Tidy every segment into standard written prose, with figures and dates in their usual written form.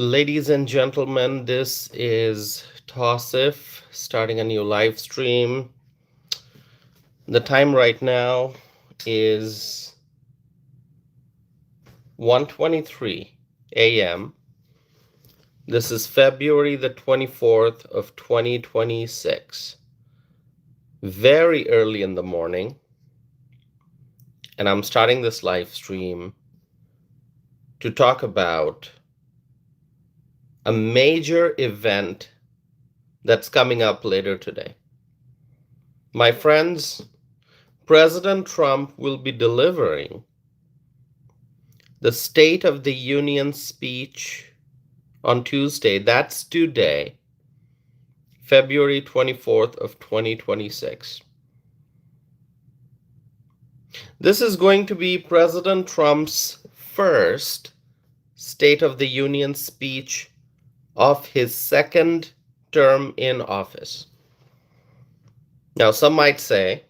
Ladies and gentlemen, this is Tosif starting a new live stream. The time right now is 1:23 a.m. This is February the 24th of 2026. Very early in the morning, and I'm starting this live stream to talk about a major event that's coming up later today. My friends, President Trump will be delivering the State of the Union speech on Tuesday. That's today, February 24th of 2026. This is going to be President Trump's first State of the Union speech of his second term in office. Now, some might say,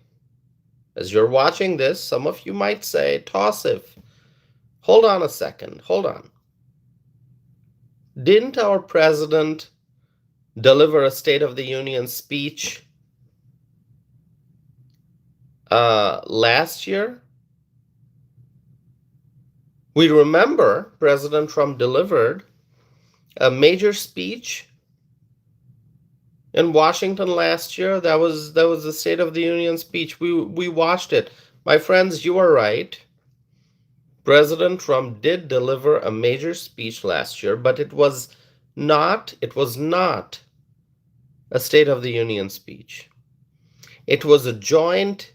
as you're watching this, some of you might say, Tosif, hold on a second, hold on. Didn't our president deliver a State of the Union speech last year? We remember President Trump delivered a major speech in Washington last year. That was the State of the Union speech. We watched it. My friends, you are right. President Trump did deliver a major speech last year, but it was not a State of the Union speech. It was a joint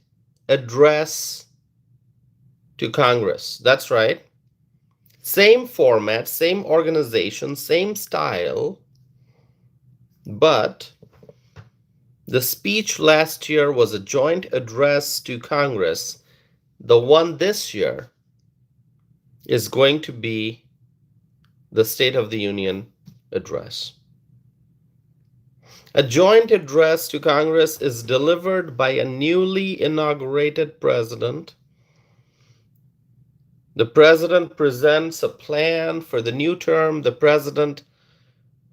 address to Congress. That's right. Same format, same organization, same style, but the speech last year was a joint address to Congress. The one this year is going to be the State of the Union address. A joint address to Congress is delivered by a newly inaugurated president. The president presents a plan for the new term. The president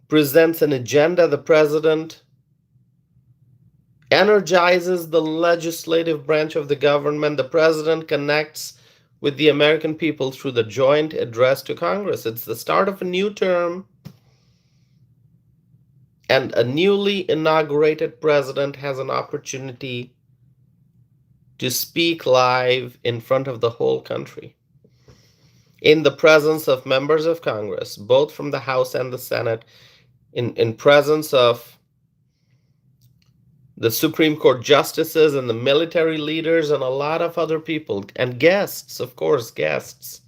presents an agenda. The president energizes the legislative branch of the government. The president connects with the American people through the joint address to Congress. It's the start of a new term, and a newly inaugurated president has an opportunity to speak live in front of the whole country, in the presence of members of Congress, both from the House and the Senate, in presence of the Supreme Court justices and the military leaders and a lot of other people, and guests, of course, guests.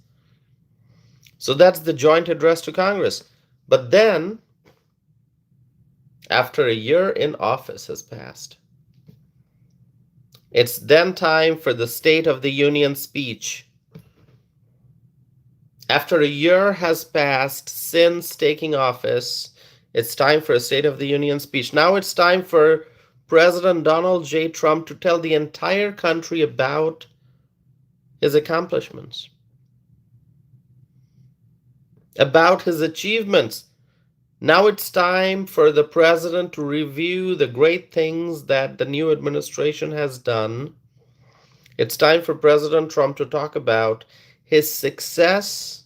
So that's the joint address to Congress. But then, after a year in office has passed, it's then time for the State of the Union speech. After a year has passed since taking office, it's time for a State of the Union speech. Now it's time for President Donald J. Trump to tell the entire country about his accomplishments, about his achievements. Now it's time for the president to review the great things that the new administration has done. It's time for President Trump to talk about his success,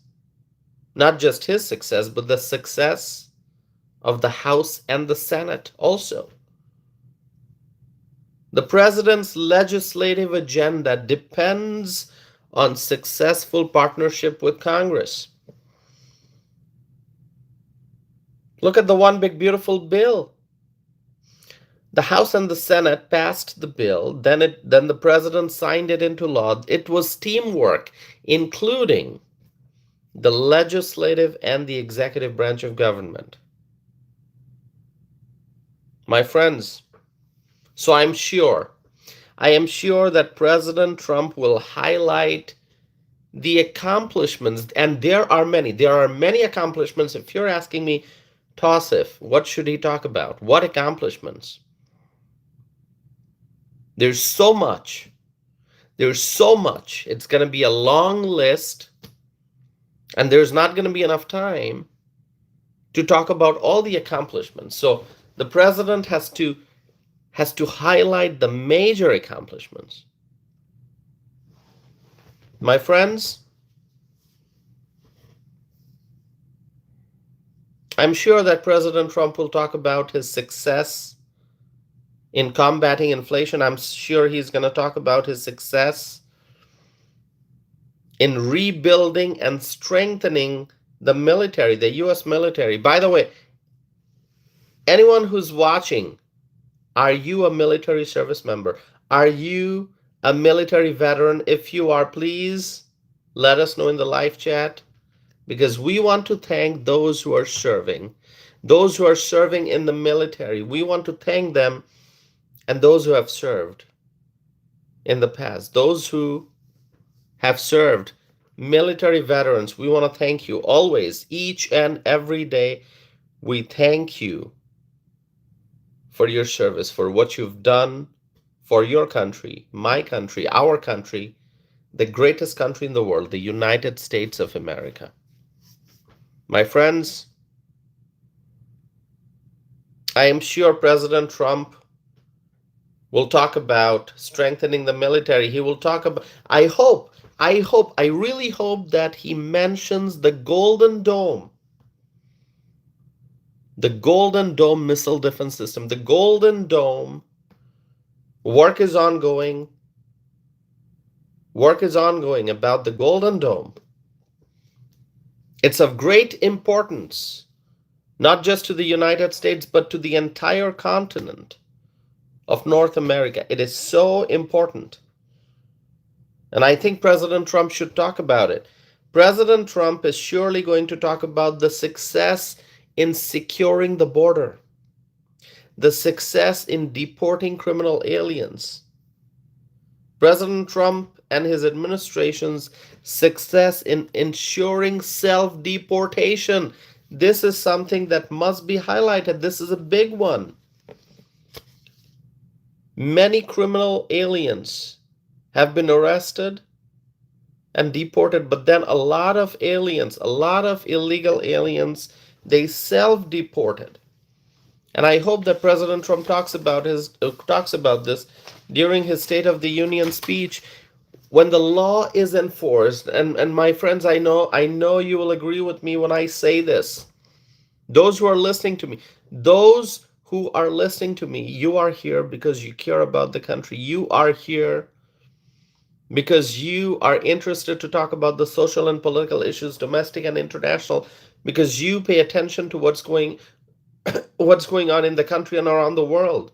not just his success, but the success of the House and the Senate also. The president's legislative agenda depends on successful partnership with Congress. Look at the one big beautiful bill. The House and the Senate passed the bill, then the president signed it into law. It was teamwork, including the legislative and the executive branch of government. My friends, so I am sure that President Trump will highlight the accomplishments, and there are many accomplishments. If you're asking me, Tosif, what should he talk about? What accomplishments? There's so much. It's going to be a long list, and there's not going to be enough time to talk about all the accomplishments. So the president has to highlight the major accomplishments. My friends, I'm sure that President Trump will talk about his success in combating inflation. I'm sure he's going to talk about his success in rebuilding and strengthening the military, the US military. By the way, anyone who's watching, are you a military service member? Are you a military veteran? If you are, please let us know in the live chat, because we want to thank those who are serving in the military. We want to thank them, and those who have served in the past, those who have served, military veterans, we want to thank you always, each and every day. We thank you for your service, for what you've done for your country, my country, our country, the greatest country in the world, the United States of America. My friends, I am sure President Trump will talk about strengthening the military. He will talk about, I really hope that he mentions the Golden Dome missile defense system. The Golden Dome, work is ongoing about the Golden Dome. It's of great importance, not just to the United States, but to the entire continent of North America. It is so important. And I think President Trump should talk about it. President Trump is surely going to talk about the success in securing the border, the success in deporting criminal aliens. President Trump and his administration's success in ensuring self-deportation. This is something that must be highlighted. This is a big one. Many criminal aliens have been arrested and deported, but then a lot of illegal aliens, they self-deported. And I hope that President Trump talks about this during his State of the Union speech. When the law is enforced, and my friends, I know you will agree with me when I say this. Those who are listening to me, you are here because you care about the country. You are here because you are interested to talk about the social and political issues, domestic and international, because you pay attention to what's going on in the country and around the world.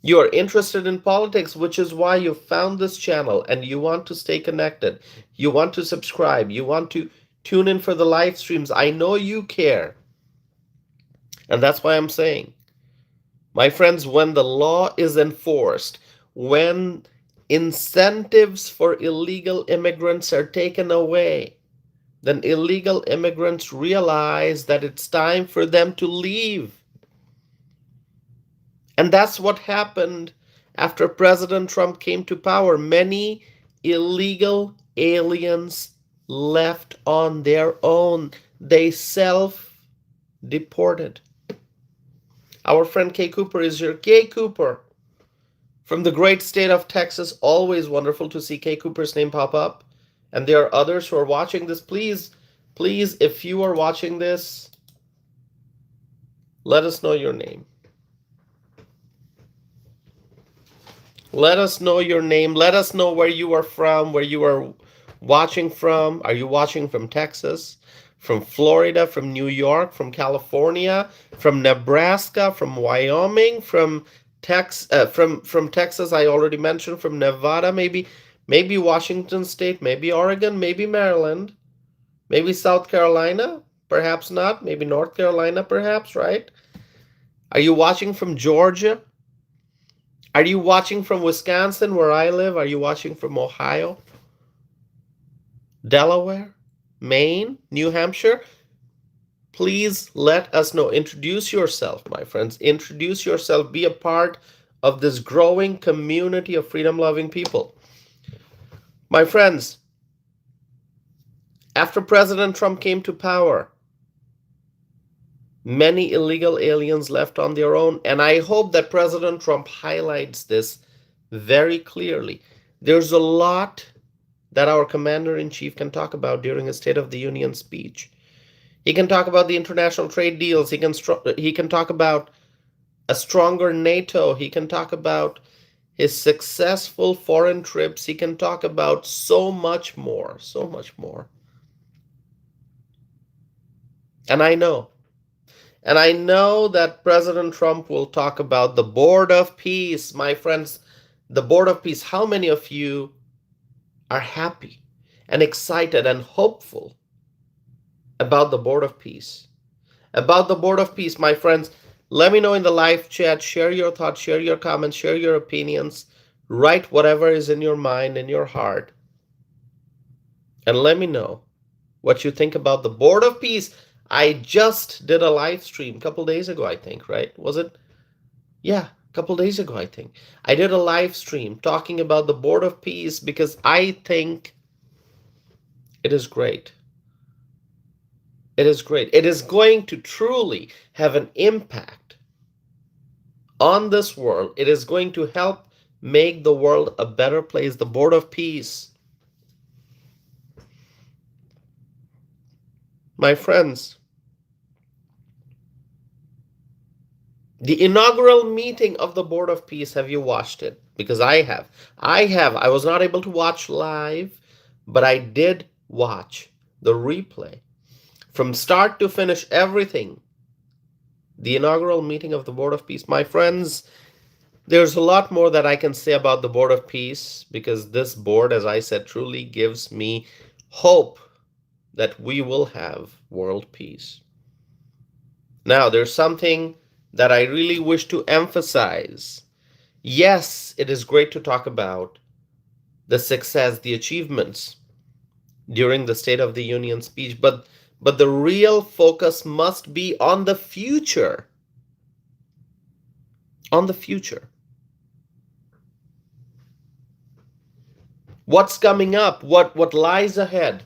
You are interested in politics, which is why you found this channel, and you want to stay connected. You want to subscribe. You want to tune in for the live streams. I know you care. And that's why I'm saying, my friends, when the law is enforced, when incentives for illegal immigrants are taken away, then illegal immigrants realize that it's time for them to leave. And that's what happened after President Trump came to power. Many illegal aliens left on their own. They self-deported. Our friend Kay Cooper is here. Kay Cooper from the great state of Texas. Always wonderful to see Kay Cooper's name pop up. And there are others who are watching this. Please, if you are watching this, let us know your name. Let us know your name. Let us know where you are from, where you are watching from. Are you watching from Texas, from Florida, from New York, from California, from Nebraska, from Wyoming, from Texas? I already mentioned, from Nevada, maybe Washington State, maybe Oregon, maybe Maryland, maybe South Carolina, perhaps not, maybe North Carolina, perhaps, right? Are you watching from Georgia? Are you watching from Wisconsin, where I live? Are you watching from Ohio, Delaware, Maine, New Hampshire? Please let us know. Introduce yourself, my friends. Introduce yourself. Be a part of this growing community of freedom-loving people. My friends, after President Trump came to power, Many illegal aliens left on their own. And I hope that President Trump highlights this very clearly. There's a lot that our commander-in-chief can talk about during a State of the Union speech. He can talk about the international trade deals. He can talk about a stronger NATO. He can talk about his successful foreign trips. He can talk about so much more, so much more. And I know that President Trump will talk about the Board of Peace. My friends, the Board of Peace. How many of you are happy and excited and hopeful about the Board of Peace? About the Board of Peace, my friends, let me know in the live chat. Share your thoughts, share your comments, share your opinions. Write whatever is in your mind, in your heart. And let me know what you think about the Board of Peace. I just did a live stream a couple days ago, I think, right? Was it? Yeah, a couple days ago, I think. I did a live stream talking about the Board of Peace because I think it is great. It is great. It is going to truly have an impact on this world. It is going to help make the world a better place. The Board of Peace. My friends, the inaugural meeting of the Board of Peace, have you watched it? Because I have. I was not able to watch live, but I did watch the replay. From start to finish, everything. The inaugural meeting of the Board of Peace. My friends, there's a lot more that I can say about the Board of Peace because this board, as I said, truly gives me hope that we will have world peace. Now, there's something that I really wish to emphasize. Yes, it is great to talk about the success, the achievements during the State of the Union speech, but the real focus must be on the future. On the future. What's coming up? What lies ahead?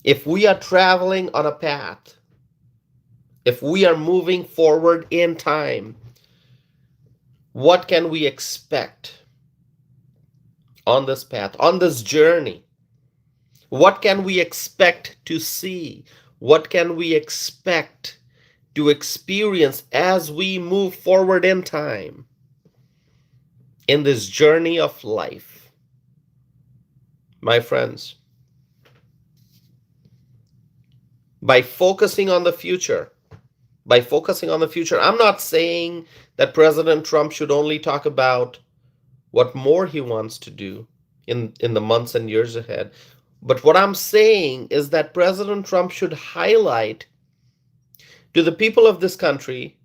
If we are traveling on a path, if we are moving forward in time, what can we expect on this path, on this journey? What can we expect to see? What can we expect to experience as we move forward in time in this journey of life? My friends, by focusing on the future, I'm not saying that President Trump should only talk about what more he wants to do in the months and years ahead. But what I'm saying is that President Trump should highlight to the people of this country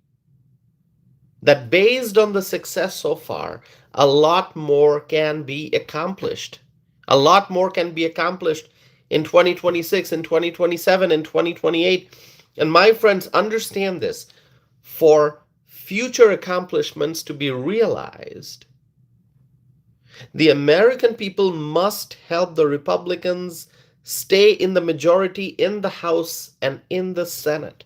that based on the success so far, a lot more can be accomplished. A lot more can be accomplished in 2026, in 2027, in 2028. And my friends, understand this. For future accomplishments to be realized, the American people must help the Republicans stay in the majority in the House and in the Senate.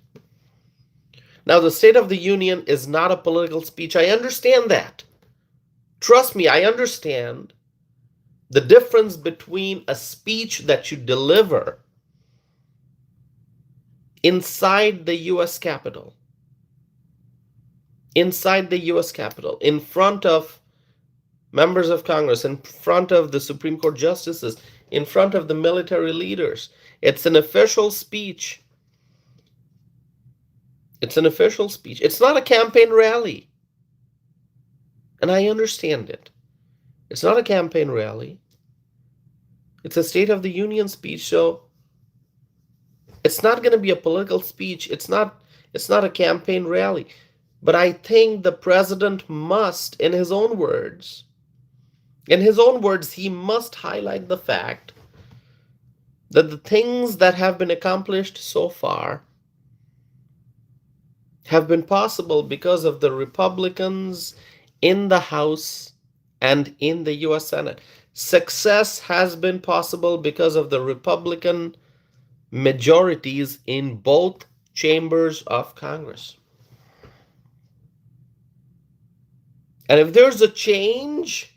Now, the State of the Union is not a political speech. I understand that. Trust me, I understand the difference between a speech that you deliver inside the U.S. Capitol, in front of members of Congress, in front of the Supreme Court justices, in front of the military leaders. It's an official speech. It's an official speech. It's not a campaign rally. And I understand it. It's not a campaign rally. It's a State of the Union speech, so it's not going to be a political speech. It's not a campaign rally. But I think the president must, in his own words, he must highlight the fact that the things that have been accomplished so far have been possible because of the Republicans in the House and in the U.S. Senate. Success has been possible because of the Republican majorities in both chambers of Congress. And if there's a change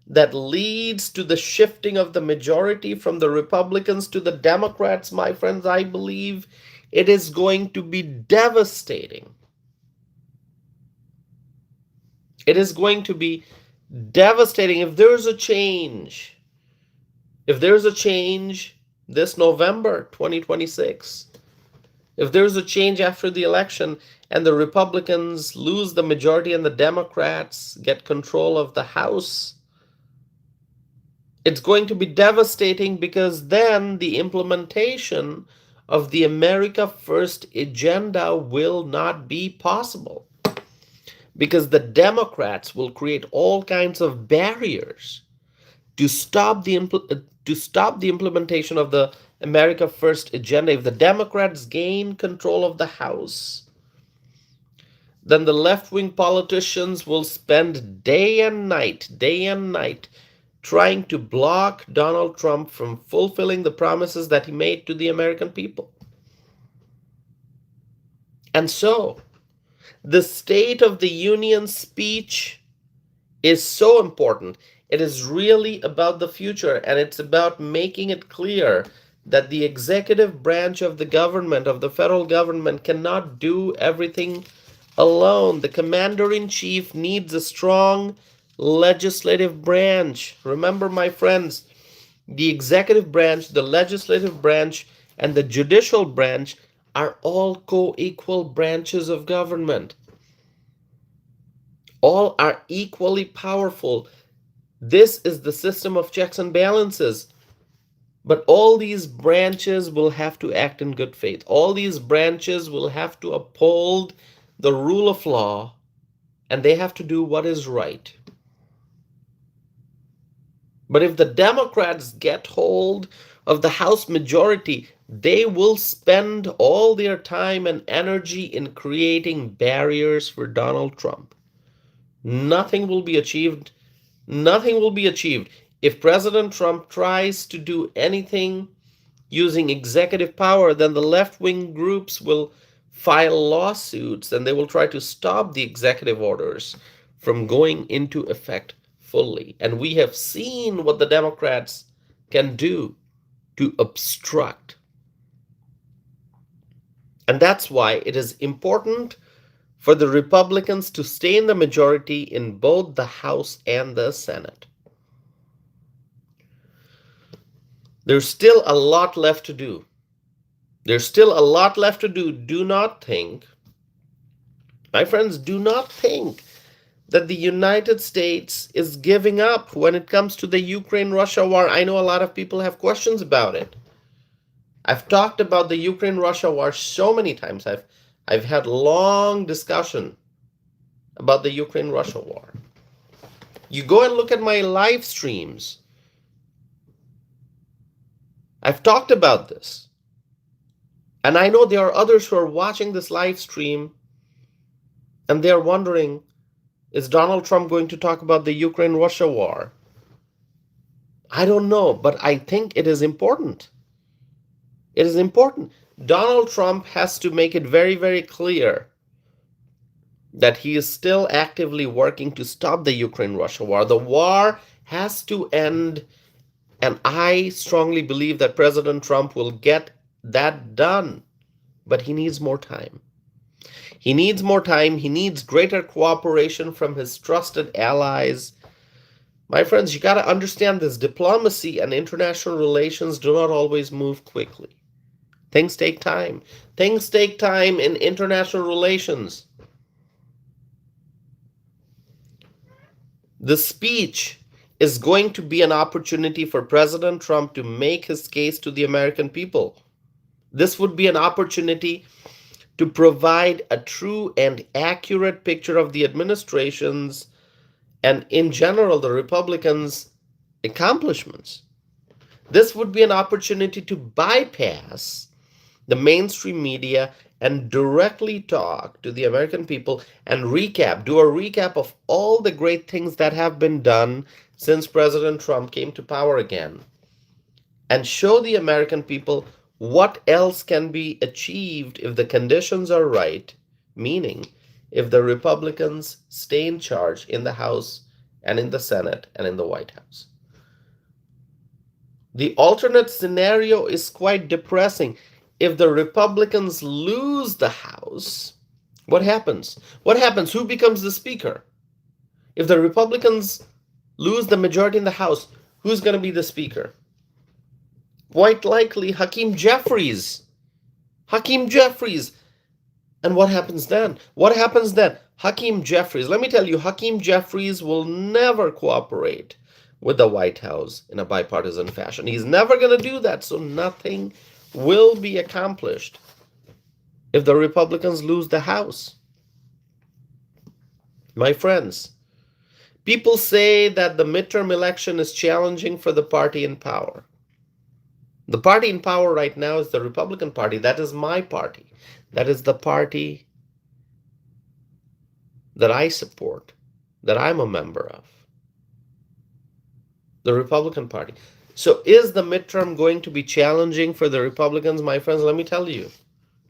that leads to the shifting of the majority from the Republicans to the Democrats, my friends, I believe it is going to be devastating. It is going to be devastating if there's a change. If there's a change this November 2026, if there's a change after the election and the Republicans lose the majority and the Democrats get control of the House, it's going to be devastating because then the implementation of the America First agenda will not be possible. Because the Democrats will create all kinds of barriers to stop the implementation of the America First agenda. If the Democrats gain control of the House, then the left-wing politicians will spend day and night, trying to block Donald Trump from fulfilling the promises that he made to the American people. And so, the State of the Union speech is so important. It is really about the future, and it's about making it clear that the executive branch of the government, of the federal government, cannot do everything alone. The commander-in-chief needs a strong legislative branch. Remember, my friends, the executive branch, the legislative branch, and the judicial branch are all co-equal branches of government. All are equally powerful. This is the system of checks and balances. But all these branches will have to act in good faith. All these branches will have to uphold the rule of law, and they have to do what is right. But if the Democrats get hold of the House majority, they will spend all their time and energy in creating barriers for Donald Trump. Nothing will be achieved. Nothing will be achieved if President Trump tries to do anything using executive power. Then the left-wing groups will file lawsuits and they will try to stop the executive orders from going into effect fully. And we have seen what the Democrats can do to obstruct. And that's why it is important for the Republicans to stay in the majority in both the House and the Senate. There's still a lot left to do. There's still a lot left to do. Do not think, my friends, do not think that the United States is giving up when it comes to the Ukraine-Russia war. I know a lot of people have questions about it. I've talked about the Ukraine-Russia war so many times. I've had long discussion about the Ukraine-Russia war. You go and look at my live streams. I've talked about this. And I know there are others who are watching this live stream and they're wondering, is Donald Trump going to talk about the Ukraine-Russia war? I don't know, but I think it is important. It is important. Donald Trump has to make it very, very clear that he is still actively working to stop the Ukraine-Russia war. The war has to end, and I strongly believe that President Trump will get that done, but he needs more time. He needs more time. He needs greater cooperation from his trusted allies. My friends, you got to understand this. Diplomacy and international relations do not always move quickly. Things take time. Things take time in international relations. The speech is going to be an opportunity for President Trump to make his case to the American people. This would be an opportunity to provide a true and accurate picture of the administration's and, in general, the Republicans' accomplishments. This would be an opportunity to bypass the mainstream media and directly talk to the American people and do a recap of all the great things that have been done since President Trump came to power again, and show the American people What else can be achieved if the conditions are right? Meaning, if the Republicans stay in charge in the House and in the Senate and in the White House. The alternate scenario is quite depressing. If the Republicans lose the House, what happens? What happens? Who becomes the Speaker? If the Republicans lose the majority in the House, who's going to be the Speaker? Quite likely Hakeem Jeffries. Hakeem Jeffries. And what happens then? What happens then? Hakeem Jeffries, let me tell you, Hakeem Jeffries will never cooperate with the White House in a bipartisan fashion. He's never going to do that, so nothing will be accomplished if the Republicans lose the House. My friends, people say that the midterm election is challenging for the party in power. The party in power right now is the Republican Party. That is my party. That is the party that I support, that I'm a member of. The Republican Party. So is the midterm going to be challenging for the Republicans? My friends, let me tell you.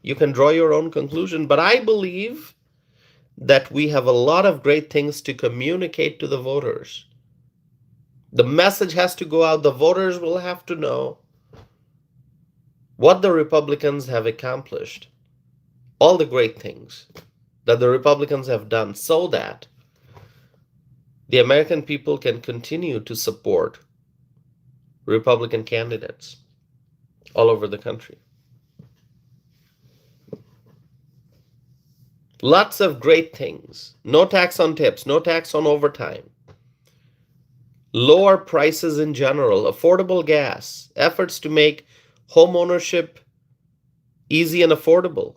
You can draw your own conclusion, but I believe that we have a lot of great things to communicate to the voters. The message has to go out. The voters will have to know what the Republicans have accomplished, all the great things that the Republicans have done, so that the American people can continue to support Republican candidates all over the country. Lots of great things. No tax on tips, no tax on overtime, lower prices in general, affordable gas, efforts to make home ownership easy and affordable,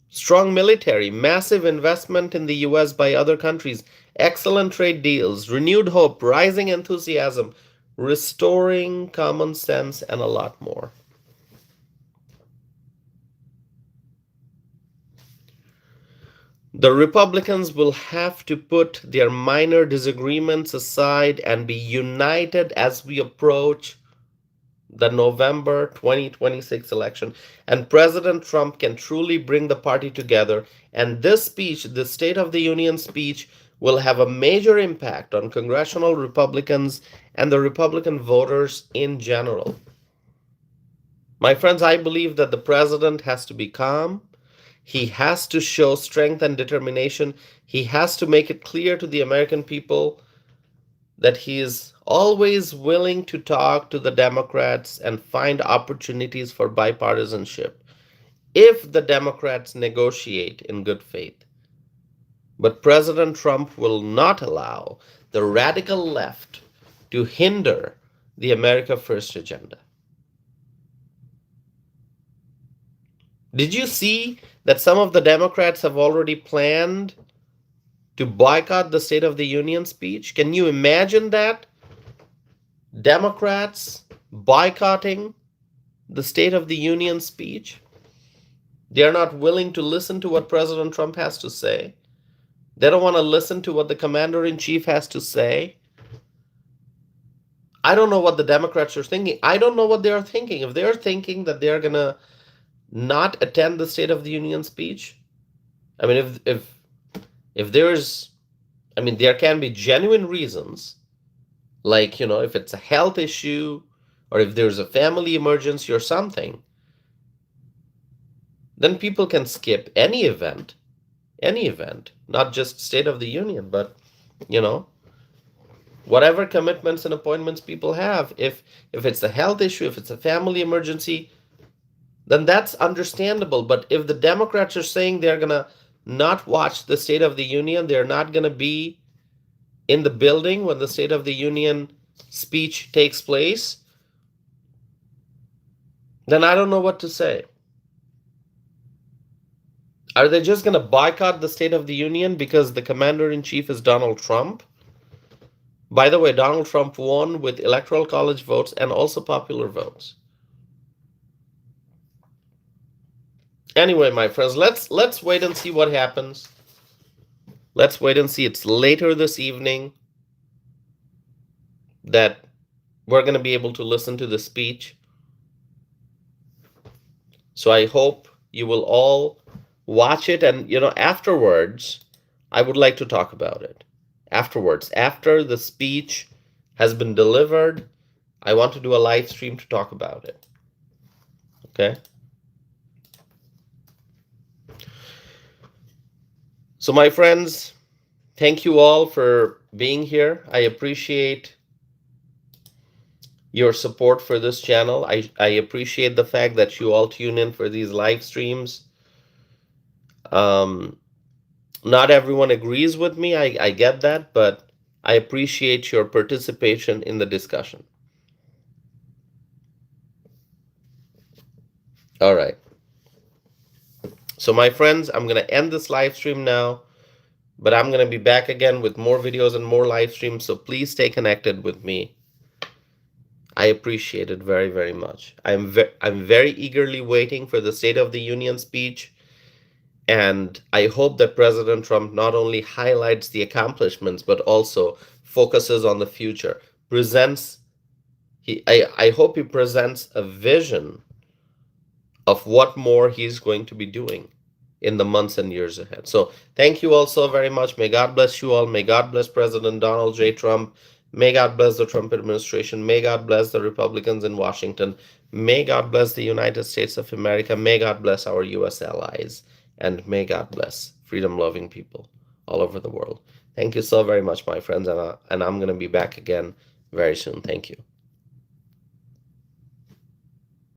strong military, massive investment in the US by other countries, excellent trade deals, renewed hope, rising enthusiasm, restoring common sense, and a lot more. The Republicans will have to put their minor disagreements aside and be united as we approach the November 2026 election, and President Trump can truly bring the party together. And this speech, the State of the Union speech, will have a major impact on congressional Republicans and the Republican voters in general. My friends, I believe that the president has to be calm. He has to show strength and determination. He has to make it clear to the American people that he is always willing to talk to the Democrats and find opportunities for bipartisanship if the Democrats negotiate in good faith. But President Trump will not allow the radical left to hinder the America First agenda. Did you see that some of the Democrats have already planned to boycott the State of the Union speech? Can you imagine that? Democrats boycotting the State of the Union speech? They are not willing to listen to what President Trump has to say. They don't want to listen to what the commander-in-chief has to say. I don't know what the Democrats are thinking. I don't know what they are thinking. If they're thinking that they're going to not attend the State of the Union speech, I mean, if there's, I mean, there can be genuine reasons, like, if it's a health issue or if there's a family emergency or something, then people can skip any event, not just State of the Union, but, whatever commitments and appointments people have. If it's a health issue, if it's a family emergency, then that's understandable. But if the Democrats are saying they're going to not watch the State of the Union, they're not going to be in the building when the State of the Union speech takes place, then I don't know what to say. Are they just going to boycott the State of the Union because the commander-in-chief is Donald Trump? By the way, Donald Trump won with electoral college votes and also popular votes. Anyway, my friends, let's wait and see what happens. Let's wait and see. It's later this evening that we're going to be able to listen to the speech. So I hope you will all watch it, and afterwards I would like to talk about it. Afterwards, after the speech has been delivered, I want to do a live stream to talk about it. Okay? So my friends, thank you all for being here. I appreciate your support for this channel. I appreciate the fact that you all tune in for these live streams. Not everyone agrees with me. I get that, but I appreciate your participation in the discussion. All right. So my friends, I'm going to end this live stream now, but I'm going to be back again with more videos and more live streams. So please stay connected with me. I appreciate it very, very much. I'm very eagerly waiting for the State of the Union speech. And I hope that President Trump not only highlights the accomplishments, but also focuses on the future. I hope he presents a vision of what more he's going to be doing in the months and years ahead. So thank you all so very much. May God bless you all. May God bless President Donald J. Trump. May God bless the Trump administration. May God bless the Republicans in Washington. May God bless the United States of America. May God bless our U.S. allies. And may God bless freedom-loving people all over the world. Thank you so very much, my friends. And I'm going to be back again very soon. Thank you.